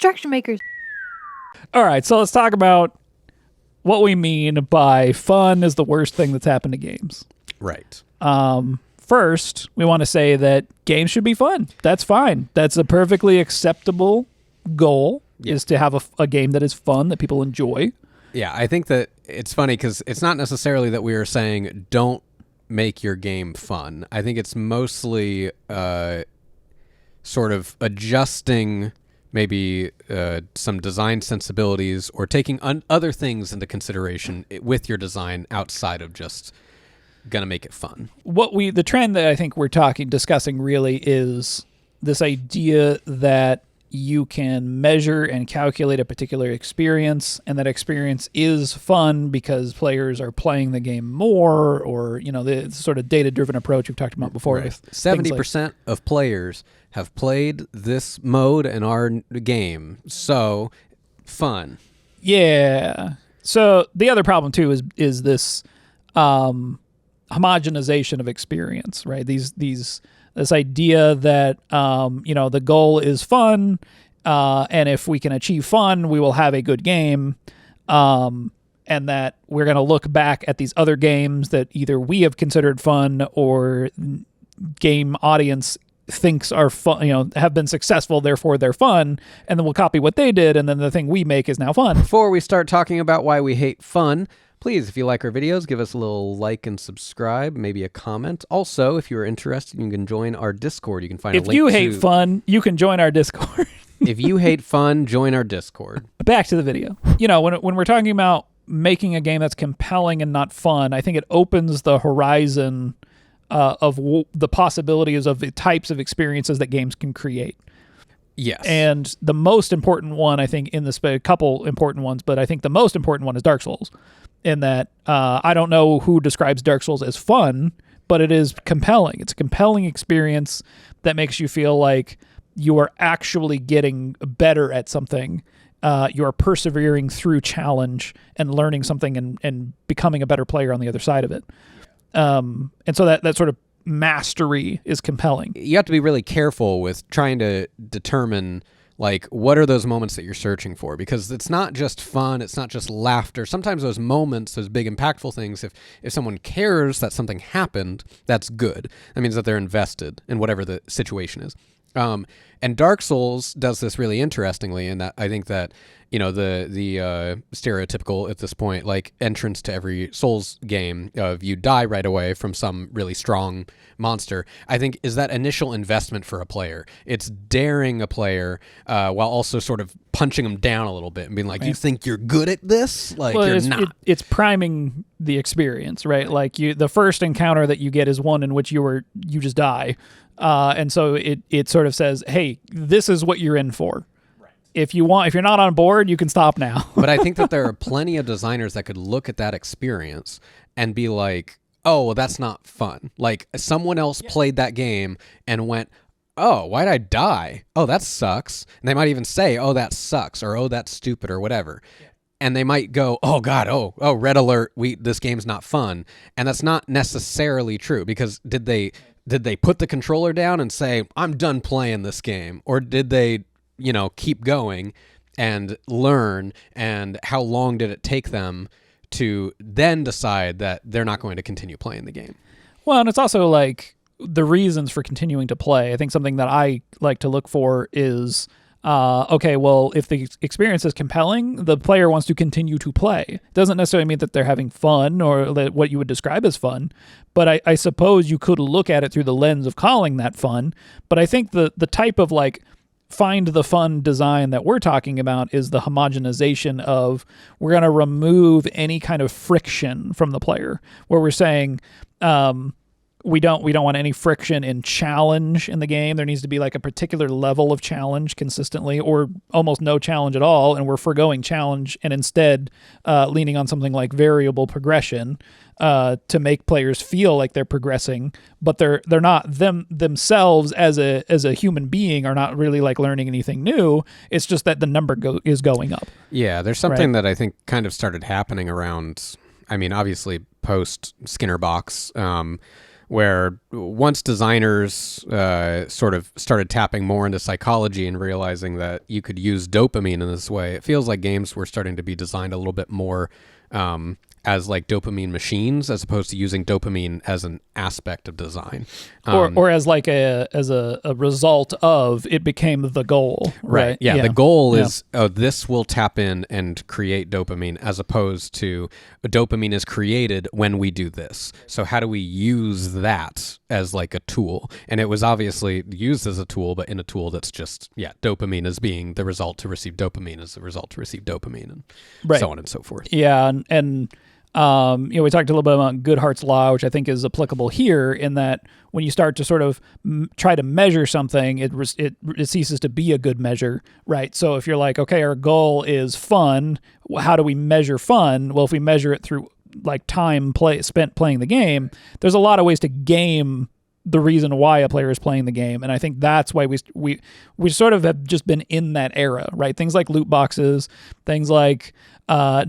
construction makers. All right, so let's talk about what we mean by fun is the worst thing that's happened to games. Right. First, we want to say that games should be fun. That's fine. That's a perfectly acceptable goal, is to have a game that is fun, that people enjoy. Yeah, I think that it's funny because it's not necessarily that we are saying don't make your game fun. I think it's mostly sort of adjusting maybe some design sensibilities or taking other things into consideration with your design outside of just gonna make it fun. The trend that I think we're discussing really is this idea that you can measure and calculate a particular experience, and that experience is fun because players are playing the game more, or the sort of data-driven approach we've talked about before. Right. 70% of players have played this mode in our game, so fun. Yeah. So the other problem too is this homogenization of experience, right? This idea that the goal is fun, and if we can achieve fun, we will have a good game, and that we're going to look back at these other games that either we have considered fun or game audience thinks are fun, have been successful, therefore they're fun, and then we'll copy what they did, and then the thing we make is now fun. Before we start talking about why we hate fun, please, if you like our videos, give us a little like and subscribe, maybe a comment. Also, if you're interested, you can join our Discord. You can find a link If you hate fun, you can join our Discord. If you hate fun, join our Discord. Back to the video. When we're talking about making a game that's compelling and not fun, I think it opens the horizon of the possibilities of the types of experiences that games can create. Yes. And the most important one, I think, in this, a couple important ones, but I think the most important one is Dark Souls. In that, I don't know who describes Dark Souls as fun, but it is compelling. It's a compelling experience that makes you feel like you are actually getting better at something. You are persevering through challenge and learning something and becoming a better player on the other side of it. And so that sort of mastery is compelling. You have to be really careful with trying to determine what are those moments that you're searching for, because it's not just fun, it's not just laughter. Sometimes those moments, those big impactful things, if someone cares that something happened, that's good. That means that they're invested in whatever the situation is. And Dark Souls does this really interestingly, in that I think that the stereotypical at this point entrance to every Souls game of you die right away from some really strong monster, I think is that initial investment for a player. It's daring a player while also sort of punching them down a little bit and being like, you think you're good at this? You're not. It's priming the experience, right? The first encounter that you get is one in which you just die. And so it sort of says, hey, this is what you're in for. If you're not on board, you can stop now. But I think that there are plenty of designers that could look at that experience and be like, oh, well, that's not fun. Someone else played that game and went, oh, why'd I die? Oh, that sucks. And they might even say, oh, that sucks, or oh, that's stupid, or whatever. Yeah. And they might go, oh, God, oh, red alert, this game's not fun. And that's not necessarily true, because did they put the controller down and say, I'm done playing this game? Or did they keep going and learn, and how long did it take them to then decide that they're not going to continue playing the game? Well, and it's also the reasons for continuing to play. I think something that I like to look for is, okay, well, if the experience is compelling, the player wants to continue to play. It doesn't necessarily mean that they're having fun or that what you would describe as fun, but I suppose you could look at it through the lens of calling that fun. But I think the type of find the fun design that we're talking about is the homogenization of, we're going to remove any kind of friction from the player, where we're saying we don't want any friction in challenge in the game. There needs to be a particular level of challenge consistently, or almost no challenge at all, and we're forgoing challenge and instead leaning on something like variable progression to make players feel like they're progressing, but they're not themselves as a human being are not really learning anything new. It's just that the number is going up. Yeah, there's something that I think kind of started happening around, obviously post Skinner Box, where once designers sort of started tapping more into psychology and realizing that you could use dopamine in this way, it feels like games were starting to be designed a little bit more as like dopamine machines, as opposed to using dopamine as an aspect of design, or as like a result of it became the goal. Right. Yeah. The goal is, this will tap in and create dopamine, as opposed to dopamine is created when we do this. So how do we use that as like a tool? And it was obviously used as a tool, but in a tool that's just, dopamine as being the result to receive dopamine is the result to receive dopamine, and so on and so forth. Yeah. And we talked a little bit about Goodhart's law, which I think is applicable here, in that when you start to sort of try to measure something, it ceases to be a good measure, right? So if you're like, okay, our goal is fun, how do we measure fun? Well, if we measure it through like time spent playing the game, there's a lot of ways to game the reason why a player is playing the game. And I think that's why we sort of have just been in that era, right? Things like loot boxes, things like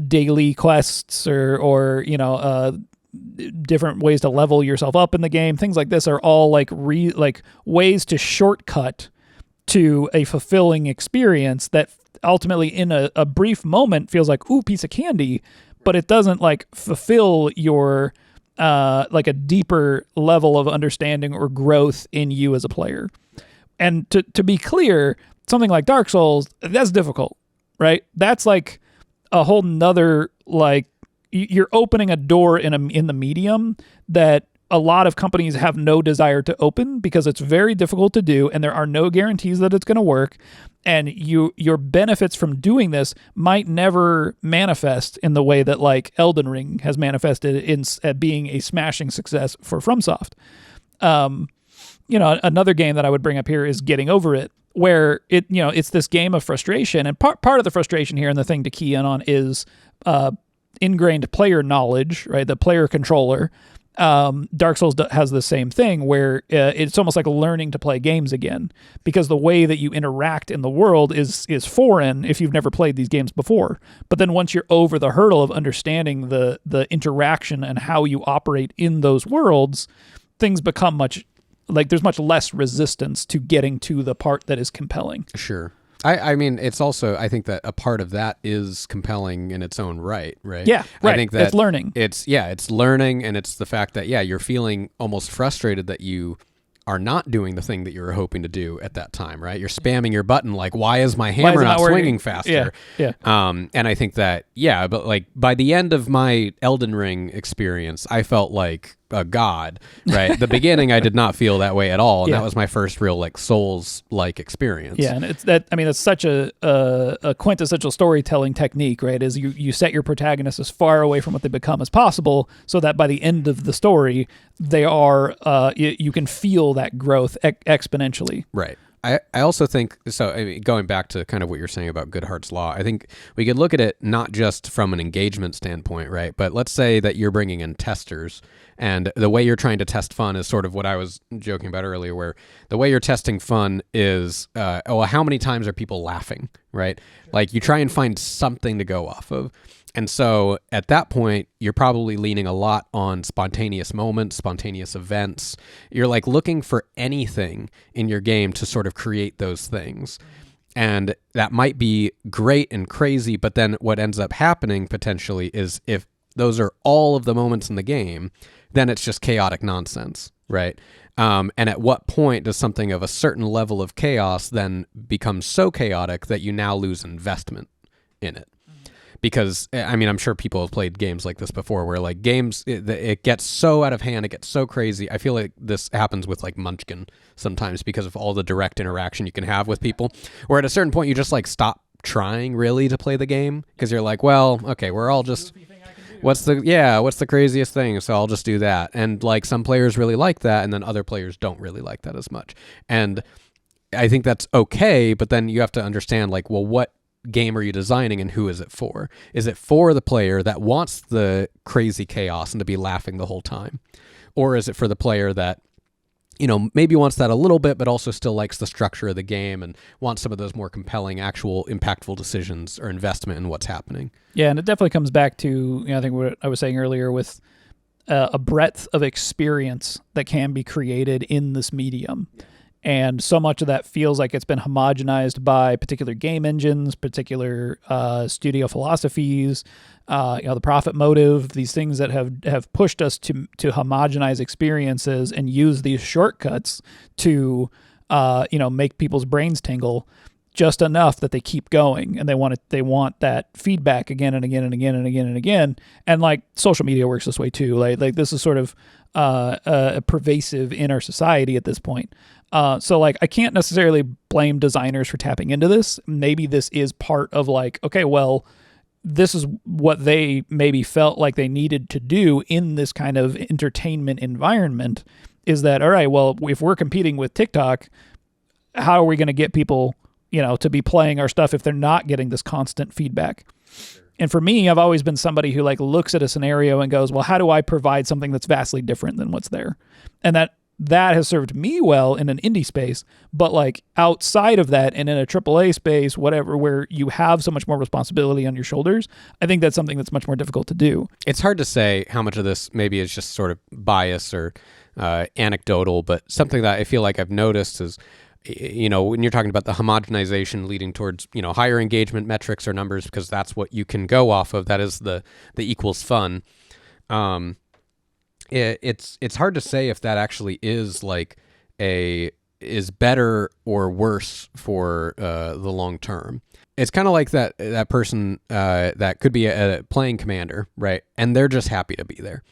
daily quests or different ways to level yourself up in the game. Things like this are all like ways to shortcut to a fulfilling experience that ultimately in a brief moment feels like, ooh, piece of candy, but it doesn't like fulfill your like a deeper level of understanding or growth in you as a player. And to be clear, something like Dark Souls, that's difficult, right? That's like a whole nother, like, you're opening a door in the medium that a lot of companies have no desire to open, because it's very difficult to do and there are no guarantees that it's going to work. And your benefits from doing this might never manifest in the way that like Elden Ring has manifested in being a smashing success for FromSoft. Another game that I would bring up here is Getting Over It, where it's this game of frustration, and part of the frustration here and the thing to key in on is ingrained player knowledge, right? The player controller. Dark Souls has the same thing where it's almost like learning to play games again, because the way that you interact in the world is foreign if you've never played these games before. But then once you're over the hurdle of understanding the interaction and how you operate in those worlds, things become there's much less resistance to getting to the part that is compelling. Sure. I mean, it's also, I think that a part of that is compelling in its own right? Yeah, right. I think that it's learning. It's learning, and it's the fact that, you're feeling almost frustrated that you are not doing the thing that you were hoping to do at that time, right? You're spamming your button like, why is my hammer not swinging faster? Yeah. And I think that, but like by the end of my Elden Ring experience, I felt like a god, right? The beginning, I did not feel that way at all. And that was my first real like Souls-like experience. Yeah, and it's such a quintessential storytelling technique, right? Is you set your protagonist as far away from what they become as possible, so that by the end of the story, they are you can feel that growth exponentially. Right. I also think, so I mean, going back to kind of what you're saying about Goodhart's Law, I think we could look at it not just from an engagement standpoint, right? But let's say that you're bringing in testers, and the way you're trying to test fun is sort of what I was joking about earlier, where the way you're testing fun is, how many times are people laughing, right? Like you try and find something to go off of. And so at that point, you're probably leaning a lot on spontaneous moments, spontaneous events. You're like looking for anything in your game to sort of create those things. And that might be great and crazy, but then what ends up happening potentially is if those are all of the moments in the game, then it's just chaotic nonsense, right? And at what point does something of a certain level of chaos then become so chaotic that you now lose investment in it? Because, I mean, I'm sure people have played games like this before where, like, games, it gets so out of hand, it gets so crazy. I feel like this happens with, like, Munchkin sometimes because of all the direct interaction you can have with people, where at a certain point you just, like, stop trying really to play the game because you're like, well, okay, we're all just, what's the craziest thing? So I'll just do that. And, like, some players really like that, and then other players don't really like that as much. And I think that's okay, but then you have to understand, like, well, what game are you designing and who is it for? Is it for the player that wants the crazy chaos and to be laughing the whole time? Or is it for the player that, you know, maybe wants that a little bit, but also still likes the structure of the game and wants some of those more compelling, actual impactful decisions or investment in what's happening? Yeah, and it definitely comes back to, you know, I think what I was saying earlier with a breadth of experience that can be created in this medium. And so much of that feels like it's been homogenized by particular game engines, particular studio philosophies, the profit motive, these things that have pushed us to homogenize experiences and use these shortcuts to make people's brains tingle just enough that they keep going, and they want that feedback again and again and again and again and again. And like social media works this way too. Like this is sort of pervasive in our society at this point. So like I can't necessarily blame designers for tapping into this. Maybe this is part of like, okay, well, this is what they maybe felt like they needed to do in this kind of entertainment environment, is that, all right, well, if we're competing with TikTok, how are we going to get people, to be playing our stuff if they're not getting this constant feedback? And for me, I've always been somebody who like looks at a scenario and goes, well, how do I provide something that's vastly different than what's there? And that has served me well in an indie space, but like outside of that and in a AAA space, whatever, where you have so much more responsibility on your shoulders, I think that's something that's much more difficult to do. It's hard to say how much of this maybe is just sort of bias or anecdotal, but something that I feel like I've noticed is, when you're talking about the homogenization leading towards, higher engagement metrics or numbers, because that's what you can go off of. That is the equals fun. It's hard to say if that actually is like is better or worse for the long term. It's kind of like that person that could be a playing commander, right? And they're just happy to be there.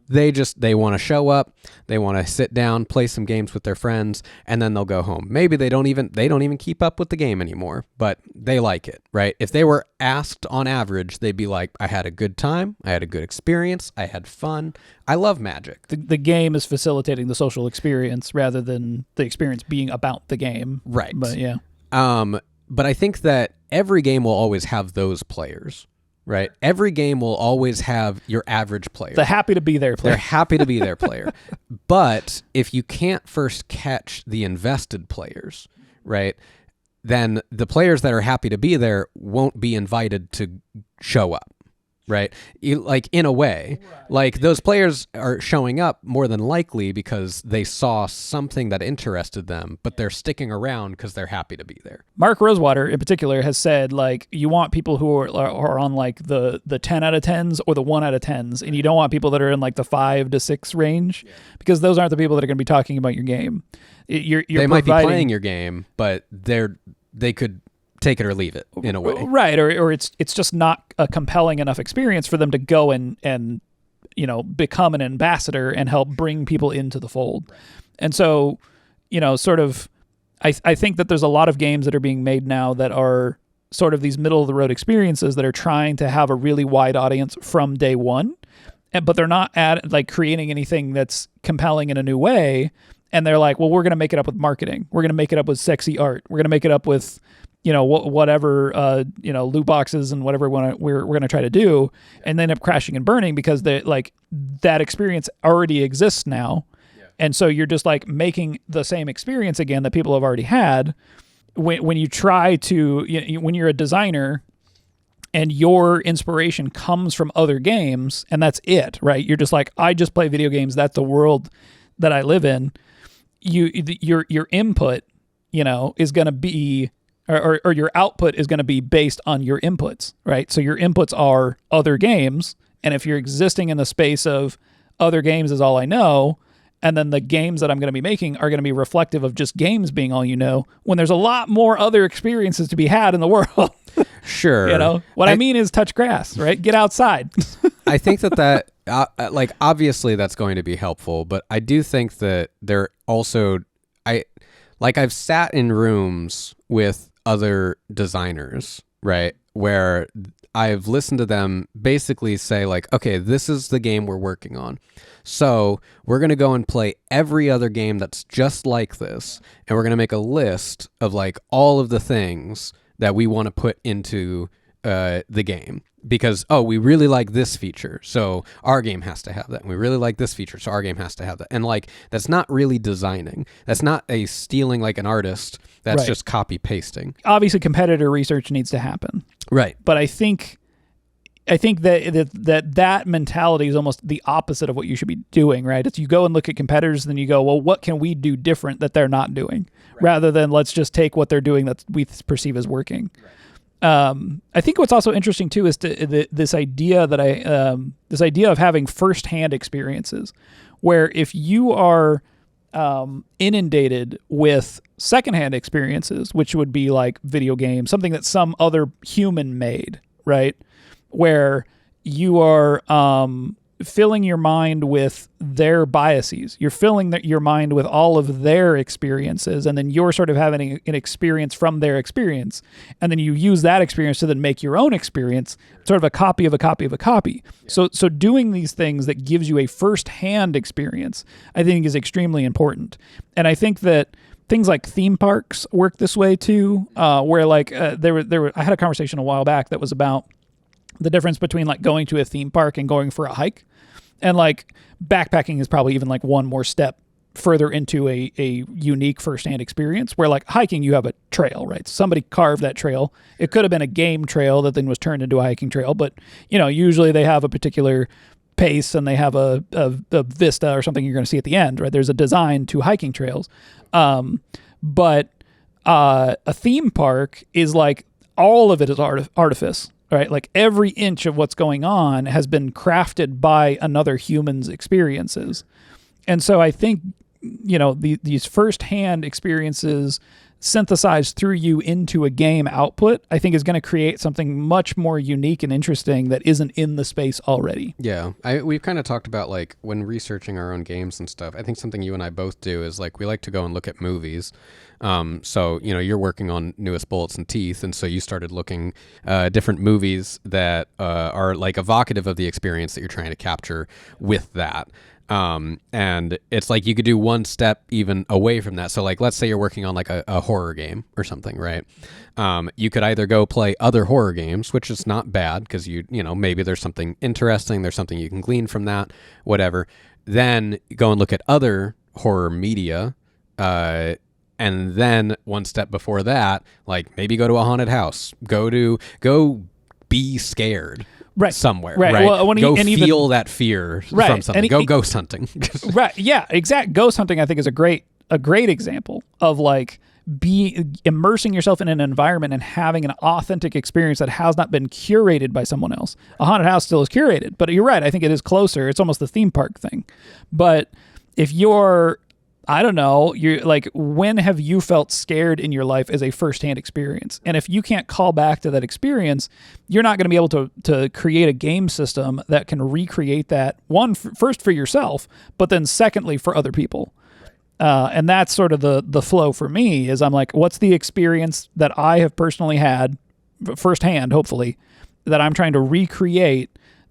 They want to show up, they want to sit down, play some games with their friends, and then they'll go home. Maybe they don't even keep up with the game anymore, but they like it, right? If they were asked on average, they'd be like, I had a good time, I had a good experience, I had fun, I love Magic. The game is facilitating the social experience rather than the experience being about the game. Right. But yeah. But I think that every game will always have those players. Right. Every game will always have your average player. The happy to be there player. They're happy to be their player. But if you can't first catch the invested players, right, then the players that are happy to be there won't be invited to show up. Right. Like in a way, like those players are showing up more than likely because they saw something that interested them, but they're sticking around because they're happy to be there. Mark Rosewater in particular has said, like, you want people who are on like the 10 out of 10s or the 1 out of 10s, and you don't want people that are in like the 5 to 6 range, because those aren't the people that are going to be talking about your game. They might be playing your game, but they could take it or leave it in a way. Right. Or it's just not a compelling enough experience for them to go and become an ambassador and help bring people into the fold. And so, sort of, I think that there's a lot of games that are being made now that are sort of these middle of the road experiences that are trying to have a really wide audience from day one, but they're not creating anything that's compelling in a new way. And they're like, well, we're going to make it up with marketing. We're going to make it up with sexy art. We're going to make it up with whatever, loot boxes and whatever we're going to try to do, and then end up crashing and burning because that experience already exists now. Yeah. And so you're just like making the same experience again that people have already had. When you try to, when you're a designer and your inspiration comes from other games and that's it, right? You're just like, I just play video games. That's the world that I live in. Your input, is going to be, or your output is going to be based on your inputs, right? So your inputs are other games. And if you're existing in the space of other games is all I know, and then the games that I'm going to be making are going to be reflective of just games being all you know, when there's a lot more other experiences to be had in the world. Sure. What I mean is touch grass, right? Get outside. I think that obviously that's going to be helpful, but I do think that there also, I've sat in rooms with other designers, right, where I've listened to them basically say like, okay, this is the game we're working on. So we're going to go and play every other game that's just like this. And we're going to make a list of like all of the things that we want to put into the game. Because, we really like this feature, so our game has to have that. And we really like this feature, so our game has to have that. And like, that's not really designing. That's not a stealing like an artist. That's just copy pasting. Obviously, competitor research needs to happen. Right. But I think I think that mentality is almost the opposite of what you should be doing, right? It's you go and look at competitors, and then you go, well, what can we do different that they're not doing, rather than let's just take what they're doing that we perceive as working. I think what's also interesting too is this idea of having firsthand experiences, where if you are inundated with secondhand experiences, which would be like video games, something that some other human made, right? Where you are filling your mind with their biases. You're filling your mind with all of their experiences, and then you're sort of having an experience from their experience. And then you use that experience to then make your own experience, sort of a copy of a copy of a copy. Yeah. So doing these things that gives you a first-hand experience, I think is extremely important. And I think that things like theme parks work this way too, where like I had a conversation a while back that was about the difference between like going to a theme park and going for a hike. And like backpacking is probably even like one more step further into a unique firsthand experience, where like hiking, you have a trail, right? Somebody carved that trail. It could have been a game trail that then was turned into a hiking trail, but usually they have a particular pace and they have a vista or something you're going to see at the end, right? There's a design to hiking trails. But a theme park is like all of it is artifice. Right, like every inch of what's going on has been crafted by another human's experiences. And so I think, these firsthand experiences synthesized through you into a game output, I think is going to create something much more unique and interesting that isn't in the space already. Yeah, we've kind of talked about like when researching our own games and stuff, I think something you and I both do is like we like to go and look at movies. So, you're working on Newest Bullets and Teeth, and so you started looking different movies that are like evocative of the experience that you're trying to capture with that. And it's like you could do one step even away from that. So like, let's say you're working on like a horror game or something, right? You could either go play other horror games, which is not bad because maybe there's something interesting, there's something you can glean from that, whatever. Then go and look at other horror media, and then one step before that, like maybe go to a haunted house, go be scared. Right. Somewhere, right? Well, go feel that fear from something. Go ghost hunting. Right. Yeah. Exact. Ghost hunting, I think, is a great example of like immersing yourself in an environment and having an authentic experience that has not been curated by someone else. A haunted house still is curated, but you're right. I think it is closer. It's almost the theme park thing. But if you're I don't know, you're like, when have you felt scared in your life as a firsthand experience? And if you can't call back to that experience, you're not going to be able to create a game system that can recreate that, one, first for yourself, but then secondly for other people. And that's sort of the flow for me is I'm like, what's the experience that I have personally had firsthand, hopefully, that I'm trying to recreate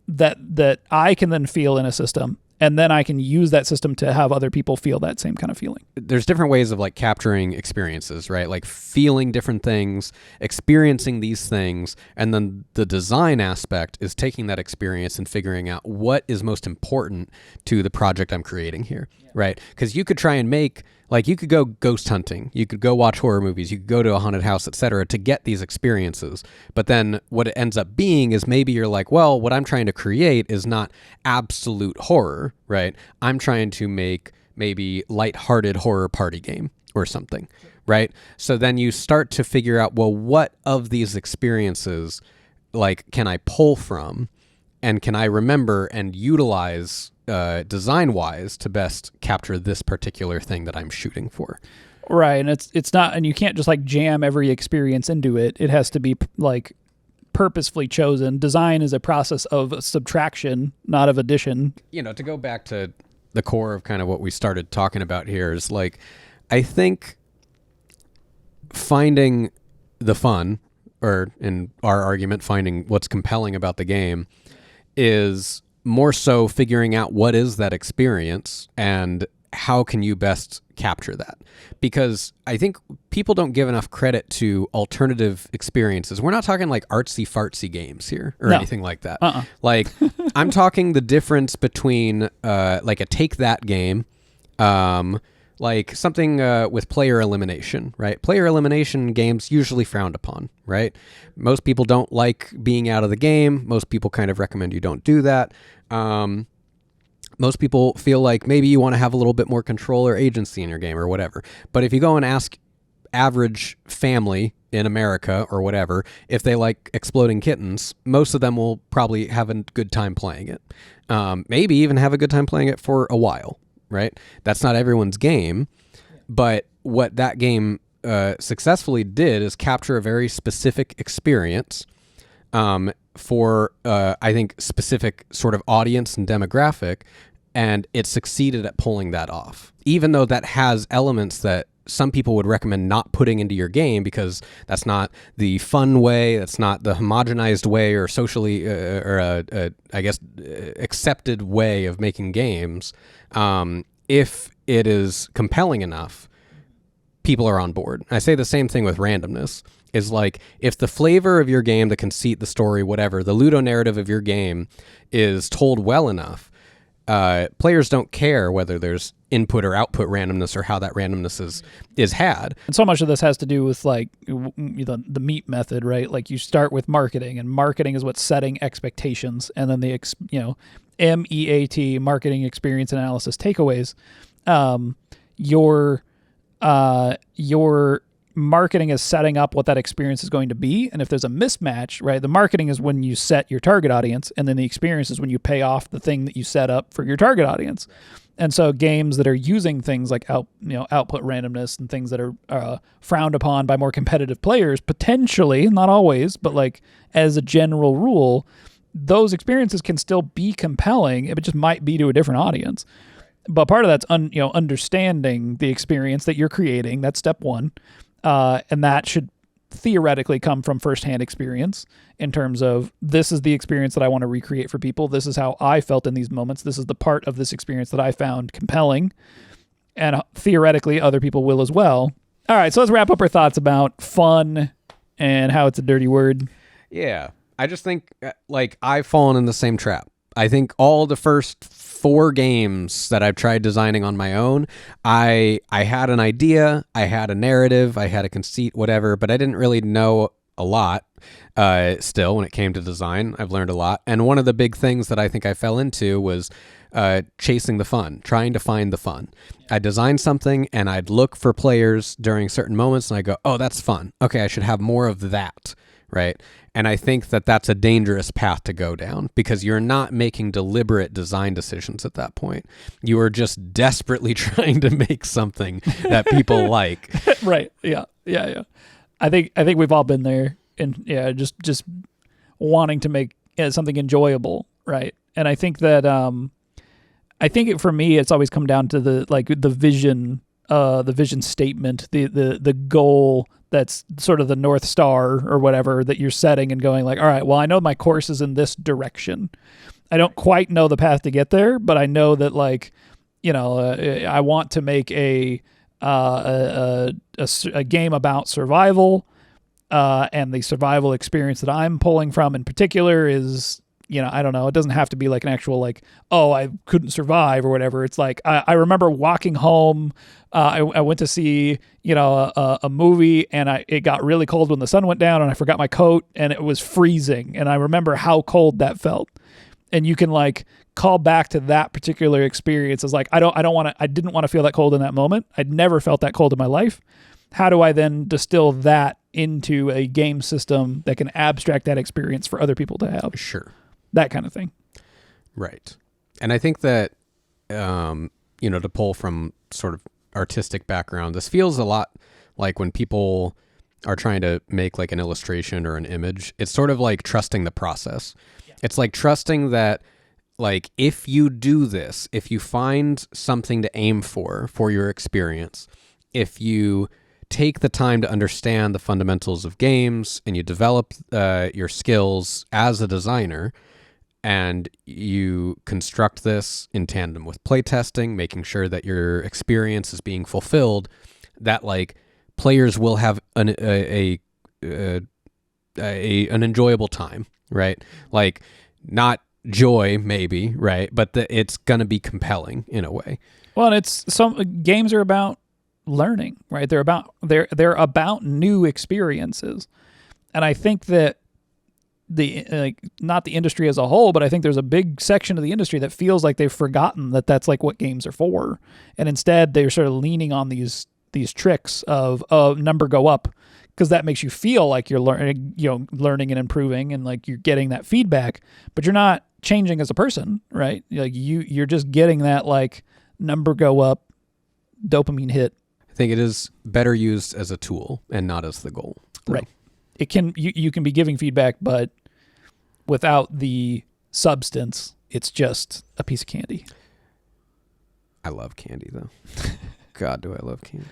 that I can then feel in a system. And then I can use that system to have other people feel that same kind of feeling. There's different ways of like capturing experiences, right? Like feeling different things, experiencing these things, and then the design aspect is taking that experience and figuring out what is most important to the project I'm creating here, right? Because you could try and make, like you could go ghost hunting, you could go watch horror movies, you could go to a haunted house, etc., to get these experiences. But then what it ends up being is maybe you're like, well, what I'm trying to create is not absolute horror, right? I'm trying to make maybe lighthearted horror party game or something, right? So then you start to figure out, well, what of these experiences like can I pull from and can I remember and utilize design-wise to best capture this particular thing that I'm shooting for. Right, and it's not, and you can't just like jam every experience into it. It has to be like purposefully chosen. Design is a process of subtraction, not of addition. You know, to go back to the core of kind of what we started talking about here is like, I think finding the fun, or in our argument, finding what's compelling about the game, is more so figuring out what is that experience and how can you best capture that? Because I think people don't give enough credit to alternative experiences. We're not talking like artsy fartsy games here or anything like that. Like I'm talking the difference between like a take that game like something with player elimination, right? Player elimination games usually frowned upon, right? Most people don't like being out of the game. Most people kind of recommend you don't do that. Most people feel like maybe you want to have a little bit more control or agency in your game or whatever. But if you go and ask average family in America or whatever, if they like exploding kittens, most of them will probably have a good time playing it. Maybe even have a good time playing it for a while, right? That's not everyone's game, but what that game successfully did is capture a very specific experience for, I think, specific sort of audience and demographic, and it succeeded at pulling that off, even though that has elements that some people would recommend not putting into your game because that's not the fun way, that's not the homogenized way or socially I guess accepted way of making games. If it is compelling enough, people are on board. I say the same thing with randomness. Is like, if the flavor of your game, the conceit, the story, whatever, the ludonarrative of your game is told well enough, players don't care whether there's input or output randomness or how that randomness is had. And so much of this has to do with like the meat method, right? Like you start with marketing, and marketing is what's setting expectations, and then the MEAT, marketing experience analysis takeaways. Your marketing is setting up what that experience is going to be, and if there's a mismatch, right? The marketing is when you set your target audience, and then the experience is when you pay off the thing that you set up for your target audience. And so games that are using things like output randomness and things that are frowned upon by more competitive players, potentially, not always, but like as a general rule, those experiences can still be compelling. It just might be to a different audience. But part of that's understanding the experience that you're creating. That's step one, and that should theoretically come from firsthand experience in terms of, this is the experience that I want to recreate for people. This is how I felt in these moments. This is the part of this experience that I found compelling, and theoretically other people will as well. All right, so let's wrap up our thoughts about fun and how it's a dirty word. Yeah, I just think like I've fallen in the same trap. I think all the first 4 games that I've tried designing on my own, I had an idea, I had a narrative, I had a conceit, whatever, but I didn't really know a lot. Still, when it came to design, I've learned a lot. And one of the big things that I think I fell into was chasing the fun, trying to find the fun. I designed something and I'd look for players during certain moments and I go, oh, that's fun. Okay, I should have more of that, right? And I think that that's a dangerous path to go down, because you're not making deliberate design decisions at that point. You are just desperately trying to make something that people like. Right. Yeah. I think we've all been there, and just wanting to make something enjoyable, right? And I think that for me, it's always come down to the vision statement, the goal. That's sort of the North Star or whatever that you're setting and going like, all right, well, I know my course is in this direction. I don't quite know the path to get there, but I know that I want to make a game about survival, and the survival experience that I'm pulling from in particular is, I don't know, it doesn't have to be like an actual like, oh, I couldn't survive or whatever. It's like, I remember walking home. I went to see, a movie, and it got really cold when the sun went down, and I forgot my coat, and it was freezing. And I remember how cold that felt. And you can like call back to that particular experience as like, I didn't want to feel that cold in that moment. I'd never felt that cold in my life. How do I then distill that into a game system that can abstract that experience for other people to have? Sure. That kind of thing. Right. And I think that, to pull from sort of artistic background, this feels a lot like when people are trying to make like an illustration or an image, it's sort of like trusting the process. Yeah. It's like trusting that, like, if you do this, if you find something to aim for your experience, if you take the time to understand the fundamentals of games and you develop your skills as a designer, and you construct this in tandem with playtesting, making sure that your experience is being fulfilled, that like players will have an enjoyable time, right? Like, not joy, maybe, right? But it's going to be compelling in a way. Well, and it's some games are about learning, right? They're about new experiences. And I think that not the industry as a whole, but I think there's a big section of the industry that feels like they've forgotten that that's like what games are for. And instead they're sort of leaning on these tricks of number go up, because that makes you feel like you're learning and improving, and like you're getting that feedback, but you're not changing as a person, right? Like you're just getting that like number go up, dopamine hit. I think it is better used as a tool and not as the goal. So. Right. It can you can be giving feedback, but without the substance, it's just a piece of candy. I love candy though. God, do I love candy.